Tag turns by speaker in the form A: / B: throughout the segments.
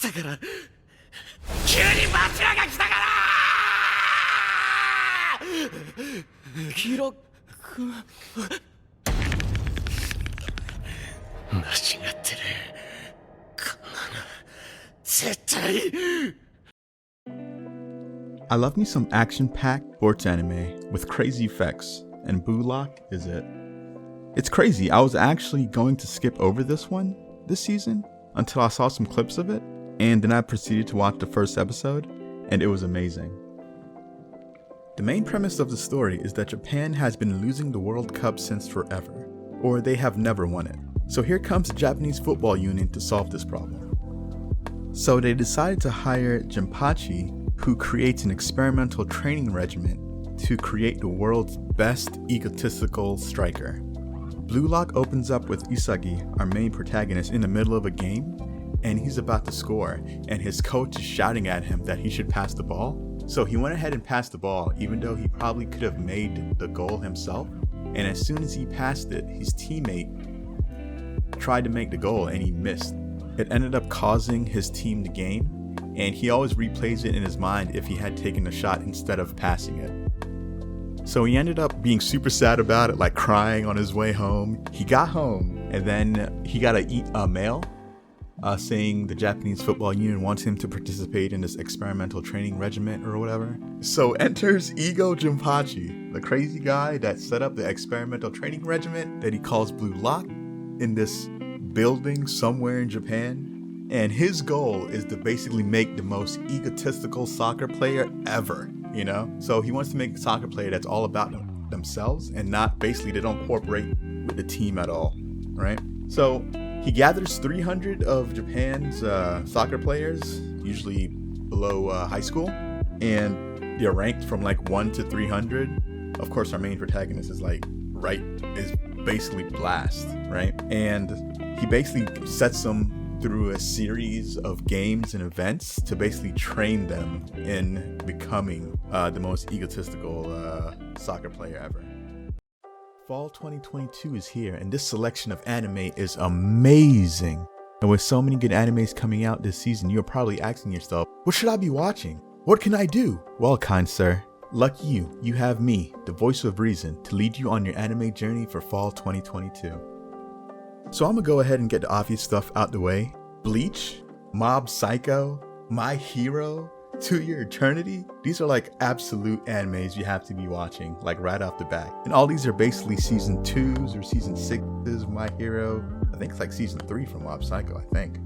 A: たから急にバチラが来たからキラ君間違ってるこんなの絶対
B: I love me some action-packed sports anime with crazy effects, and Bullock is it. It's crazy, I was actually going to skip over this one this season until I saw some clips of it, and then I proceeded to watch the first episode, and it was amazing. The main premise of the story is that Japan has been losing the World Cup since forever, or they have never won it. So here comes the Japanese football union to solve this problem. So they decided to hire Jinpachi, who creates an experimental training regimen to create the world's best egotistical striker. Blue Lock opens up with Isagi, our main protagonist, in the middle of a game, and he's about to score, and his coach is shouting at him that he should pass the ball. So he went ahead and passed the ball, even though he probably could have made the goal himself. And as soon as he passed it, his teammate tried to make the goal and he missed. It ended up causing his team the game, and he always replays it in his mind if he had taken the shot instead of passing it. So he ended up being super sad about it, like crying on his way home. He got home and then he got a mail saying the Japanese football union wants him to participate in this experimental training regimen or whatever. So enters Ego Jinpachi, the crazy guy that set up the experimental training regimen that he calls Blue Lock in this building somewhere in Japan. And his goal is to basically make the most egotistical soccer player ever, you know? So he wants to make a soccer player that's all about themselves and not basically they don't cooperate with the team at all, right? So he gathers 300 of Japan's soccer players, usually below high school, and they're ranked from like 1 to 300. Of course, our main protagonist is is basically Blast, right? And he basically sets them through a series of games and events to basically train them in becoming the most egotistical soccer player ever. Fall 2022 is here, and this selection of anime is amazing. And with so many good animes coming out this season, you're probably asking yourself, what should I be watching? What can I do? Well, kind sir, lucky you have me, the voice of reason, to lead you on your anime journey for fall 2022. So I'm gonna go ahead and get the obvious stuff out the way. Bleach, Mob Psycho, My Hero, To Your Eternity. These are like absolute animes you have to be watching, like right off the bat. And all these are basically season 2s or season 6s of My Hero. I think it's like season 3 from Mob Psycho, I think.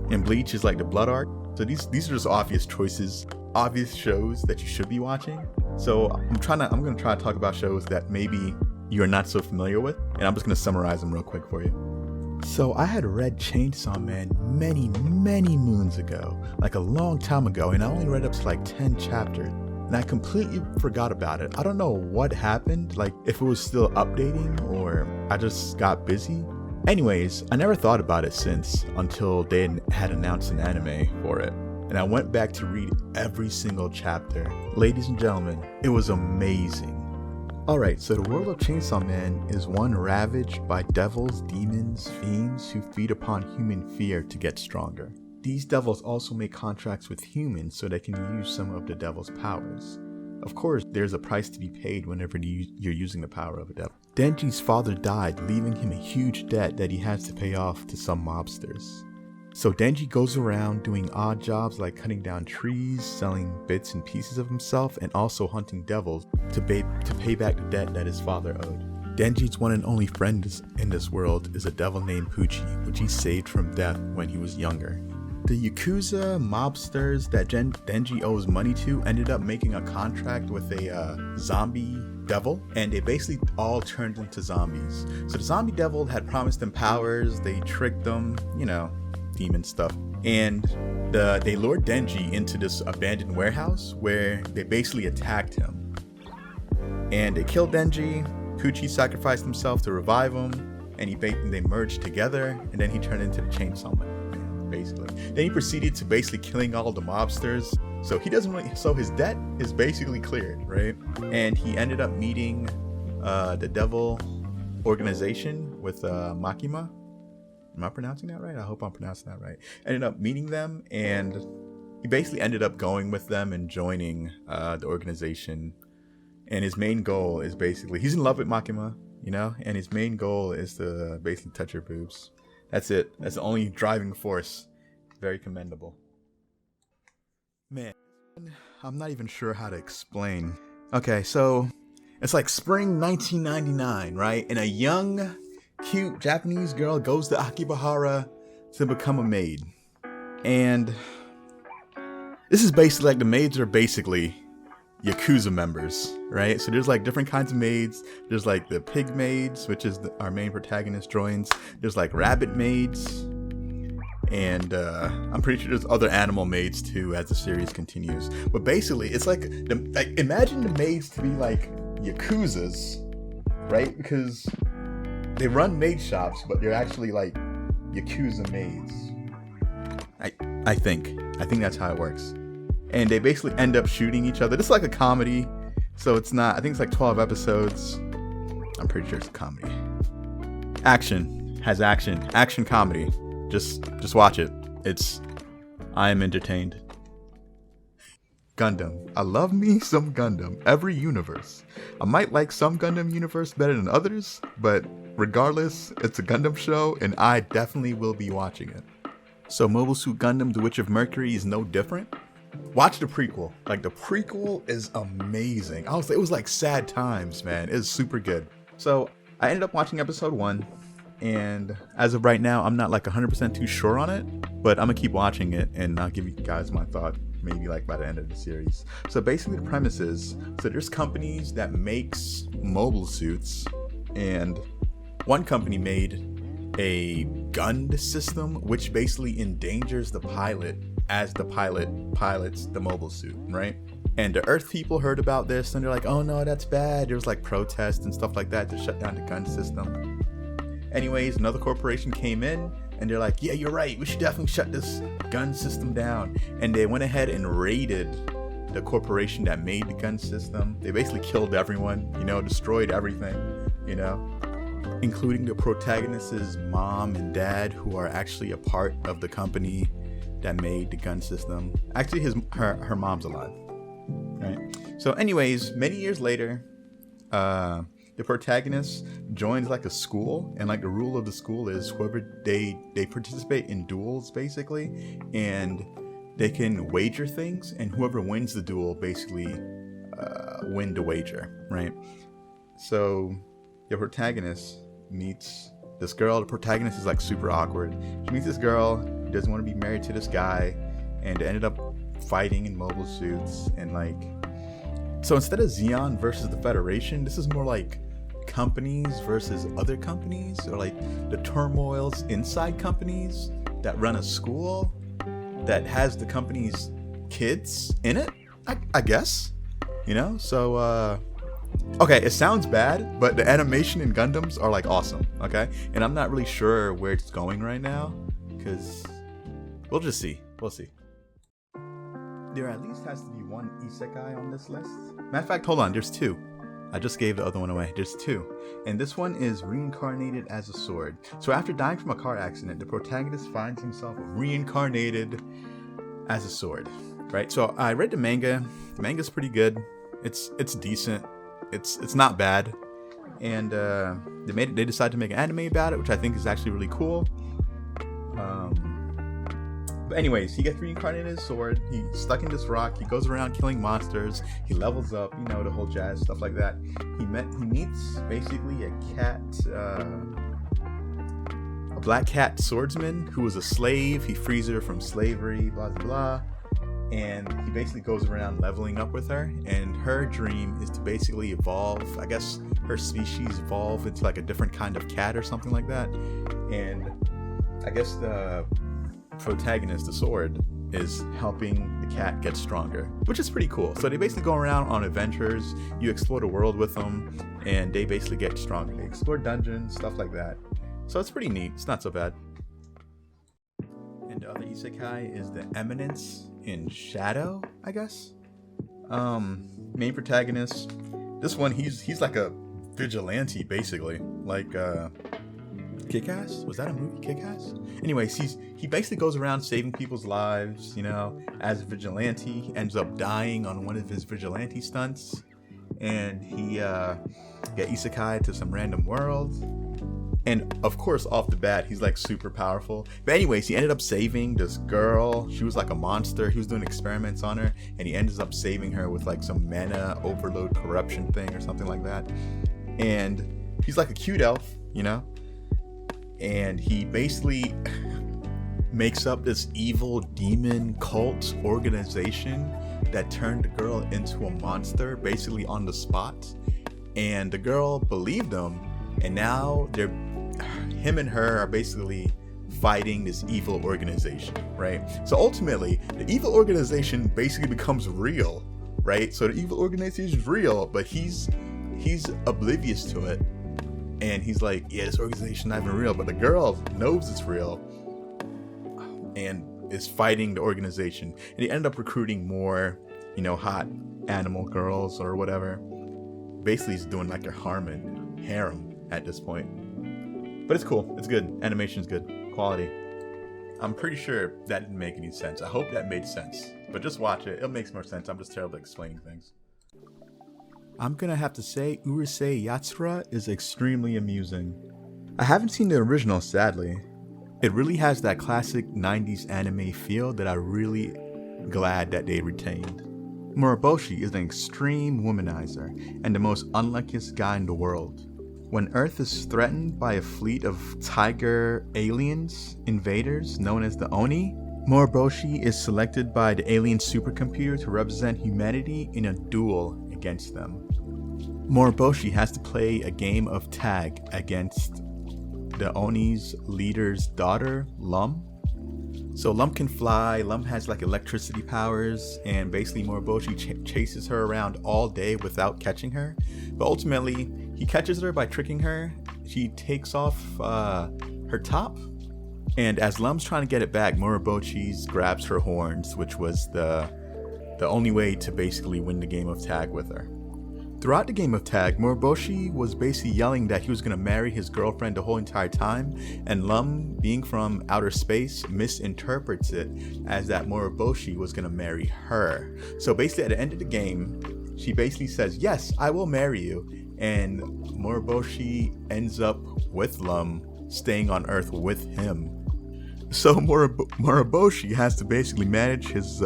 B: And Bleach is like the blood arc. So these are just obvious choices, obvious shows that you should be watching. So I'm gonna try to talk about shows that maybe you're not so familiar with, and I'm just gonna summarize them real quick for you. So I had read Chainsaw Man many moons ago, like a long time ago, and I only read up to like 10 chapters, and I completely forgot about it. I don't know what happened, like if it was still updating or I just got busy. Anyways, I never thought about it since until they had announced an anime for it. And I went back to read every single chapter. Ladies and gentlemen, it was amazing. Alright, so the world of Chainsaw Man is one ravaged by devils, demons, fiends who feed upon human fear to get stronger. These devils also make contracts with humans so they can use some of the devil's powers. Of course, there's a price to be paid whenever you're using the power of a devil. Denji's father died, leaving him a huge debt that he has to pay off to some mobsters. So Denji goes around doing odd jobs like cutting down trees, selling bits and pieces of himself, and also hunting devils to pay back the debt that his father owed. Denji's one and only friend in this world is a devil named Pucci, which he saved from death when he was younger. The Yakuza mobsters that Denji owes money to ended up making a contract with a zombie devil, and they basically all turned into zombies. So the zombie devil had promised them powers, they tricked them, demon stuff, and they lured Denji into this abandoned warehouse where they basically attacked him, and they killed Denji. Pucci sacrificed himself to revive him, and they merged together, and then he turned into the Chainsaw Man, basically. Then he proceeded to basically killing all the mobsters, so his debt is basically cleared, right? And he ended up meeting the devil organization with Makima, Am I pronouncing that right? I hope I'm pronouncing that right. Ended up meeting them, and he basically ended up going with them and joining the organization. And his main goal is basically, he's in love with Makima, you know, and his main goal is to basically touch her boobs. That's it. That's the only driving force. Very commendable. Man, I'm not even sure how to explain. Okay, so it's like spring 1999, right? And a young, cute Japanese girl goes to Akihabara to become a maid. And this is basically like, the maids are basically Yakuza members, right? So there's like different kinds of maids. There's like the pig maids, which is our main protagonist joins. There's like rabbit maids. And I'm pretty sure there's other animal maids too as the series continues. But basically, it's like imagine the maids to be like Yakuzas, right? Because they run maid shops, but they're actually like Yakuza maids. I think that's how it works. And they basically end up shooting each other. This is like a comedy, so it's not. I think it's like 12 episodes. I'm pretty sure it's a comedy. Action comedy. Just watch it. I am entertained. Gundam. I love me some Gundam. Every universe. I might like some Gundam universe better than others, but regardless, it's a Gundam show, and I definitely will be watching it. So Mobile Suit Gundam: The Witch of Mercury is no different. Watch the prequel. Like, the prequel is amazing. It was like sad times, man. It's super good. So I ended up watching episode 1. And as of right now, I'm not like 100% too sure on it, but I'm gonna keep watching it and I'll give you guys my thought maybe like by the end of the series. So basically the premise is, so there's companies that makes mobile suits, and one company made a gun system which basically endangers the pilot as the pilot pilots the mobile suit, right? And the Earth people heard about this and they're like, oh no, that's bad. There was like protests and stuff like that to shut down the gun system. Anyways, another corporation came in and they're like, yeah, you're right, we should definitely shut this gun system down. And they went ahead and raided the corporation that made the gun system. They basically killed everyone, you know, destroyed everything, you know, including the protagonist's mom and dad, who are actually a part of the company that made the gun system. Actually, her mom's alive, right? So anyways, many years later, the protagonist joins like a school, and like the rule of the school is whoever they participate in duels basically, and they can wager things, and whoever wins the duel basically win the wager, right? So the protagonist meets this girl. The protagonist is like super awkward. She meets this girl, doesn't want to be married to this guy, and they ended up fighting in mobile suits. And like, so instead of Xeon versus the Federation, this is more like companies versus other companies, or like the turmoils inside companies that run a school that has the company's kids in it, I guess, you know? So okay, it sounds bad, but the animation in Gundams are like awesome, okay? And I'm not really sure where it's going right now, because we'll just see. We'll see. There at least has to be one isekai on this list. Matter of fact, hold on, there's two. I just gave the other one away. There's two. And this one is Reincarnated as a Sword. So after dying from a car accident, the protagonist finds himself reincarnated as a sword, right? So I read the manga. The manga's pretty good. It's decent. It's not bad. And they decided to make an anime about it, which I think is actually really cool. But anyways, he gets reincarnated as a sword. He's stuck in this rock. He goes around killing monsters. He levels up, you know, the whole jazz, stuff like that. He meets basically a black cat swordsman who was a slave. He frees her from slavery, blah, blah, blah. And he basically goes around leveling up with her. And her dream is to basically evolve. I guess her species evolve into like a different kind of cat or something like that. And I guess the protagonist, the sword, is helping the cat get stronger, which is pretty cool. So they basically go around on adventures. You explore the world with them, and they basically get stronger. They explore dungeons, stuff like that. So it's pretty neat. It's not so bad. And the other isekai is the Eminence in Shadow, I guess. Main protagonist. This one, he's like a vigilante, basically. Like Kick-Ass? Was that a movie, Kick-Ass? Anyways, he basically goes around saving people's lives, you know, as a vigilante. He ends up dying on one of his vigilante stunts, and he get isekai to some random world. And of course, off the bat, he's like super powerful. But anyways, he ended up saving this girl. She was like a monster. He was doing experiments on her, and he ends up saving her with like some mana overload corruption thing or something like that. And he's like a cute elf, you know? And he basically makes up this evil demon cult organization that turned the girl into a monster basically on the spot. And the girl believed him, and now him and her are basically fighting this evil organization, right? So ultimately, the evil organization basically becomes real, right? So the evil organization is real, but he's oblivious to it, and he's like, yeah, this organization not even real, but the girl knows it's real and is fighting the organization. And he ended up recruiting more, you know, hot animal girls or whatever. Basically, he's doing like a harem at this point. But it's cool. It's good. Animation's good. Quality. I'm pretty sure that didn't make any sense. I hope that made sense. But just watch it. It makes more sense. I'm just terrible at explaining things. I'm gonna have to say Urusei Yatsura is extremely amusing. I haven't seen the original, sadly. It really has that classic 90s anime feel that I'm really glad that they retained. Moroboshi is an extreme womanizer and the most unluckiest guy in the world. When Earth is threatened by a fleet of tiger aliens, invaders known as the Oni, Moroboshi is selected by the alien supercomputer to represent humanity in a duel against them. Moroboshi has to play a game of tag against the Oni's leader's daughter, Lum. So Lum can fly, Lum has like electricity powers, and basically Moroboshi chases her around all day without catching her. But ultimately, he catches her by tricking her. She takes off her top, and as Lum's trying to get it back, Moroboshi grabs her horns, which was the only way to basically win the game of tag with her. Throughout the game of tag, Moroboshi was basically yelling that he was going to marry his girlfriend the whole entire time, and Lum, being from outer space, misinterprets it as that Moroboshi was going to marry her. So basically at the end of the game, she basically says, yes, I will marry you, and Moroboshi ends up with Lum, staying on Earth with him. So Moroboshi has to basically manage his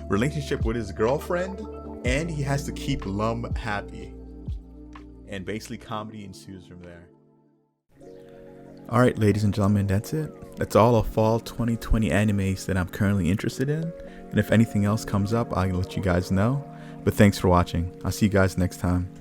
B: relationship with his girlfriend, and he has to keep Lum happy. And basically comedy ensues from there. Alright, ladies and gentlemen, that's it. That's all of fall 2020 animes that I'm currently interested in. And if anything else comes up, I'll let you guys know. But thanks for watching. I'll see you guys next time.